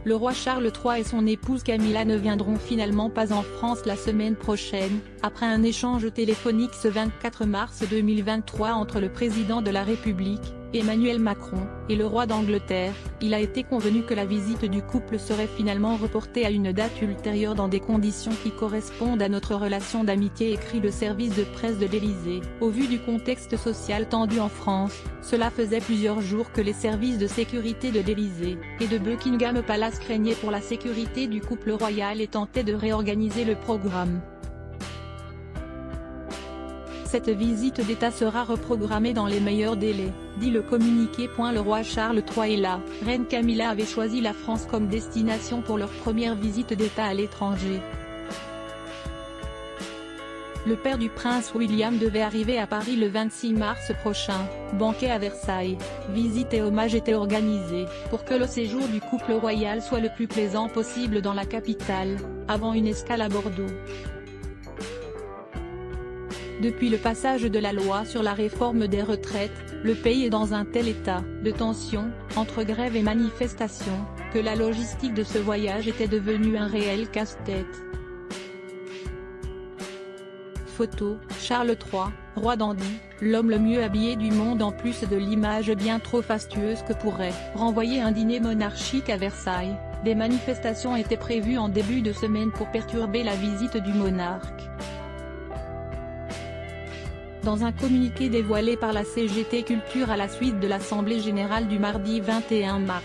Le roi Charles III et son épouse Camilla ne viendront finalement pas en France la semaine prochaine, après un échange téléphonique ce 24 mars 2023 entre le président de la République, Emmanuel Macron, et le roi d'Angleterre. Il a été convenu que la visite du couple serait finalement reportée à une date ultérieure dans des conditions qui correspondent à notre relation d'amitié, écrit le service de presse de l'Élysée. Au vu du contexte social tendu en France, cela faisait plusieurs jours que les services de sécurité de l'Élysée et de Buckingham Palace craignaient pour la sécurité du couple royal et tentaient de réorganiser le programme. Cette visite d'État sera reprogrammée dans les meilleurs délais, dit le communiqué. Le roi Charles III et la reine Camilla avaient choisi la France comme destination pour leur première visite d'État à l'étranger. Le père du prince William devait arriver à Paris le 26 mars prochain. Banquet à Versailles, visite et hommage étaient organisés, pour que le séjour du couple royal soit le plus plaisant possible dans la capitale, avant une escale à Bordeaux. Depuis le passage de la loi sur la réforme des retraites, le pays est dans un tel état de tension, entre grève et manifestation, que la logistique de ce voyage était devenue un réel casse-tête. Photo, Charles III, roi dandy, l'homme le mieux habillé du monde. En plus de l'image bien trop fastueuse que pourrait renvoyer un dîner monarchique à Versailles, des manifestations étaient prévues en début de semaine pour perturber la visite du monarque. Dans un communiqué dévoilé par la CGT Culture à la suite de l'Assemblée Générale du mardi 21 mars,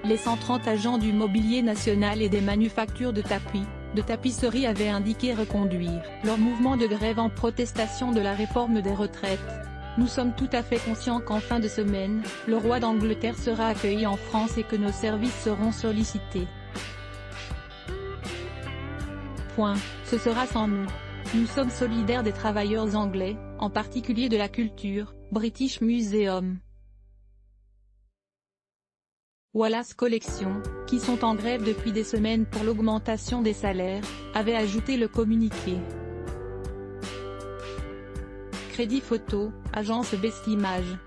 les 130 agents du mobilier national et des manufactures de tapisserie avaient indiqué reconduire leur mouvement de grève en protestation de la réforme des retraites. Nous sommes tout à fait conscients qu'en fin de semaine, le roi d'Angleterre sera accueilli en France et que nos services seront sollicités. Ce sera sans nous. Nous sommes solidaires des travailleurs anglais, en particulier de la culture, British Museum, Wallace Collection, qui sont en grève depuis des semaines pour l'augmentation des salaires, avait ajouté le communiqué. Crédit photo, agence Best Images.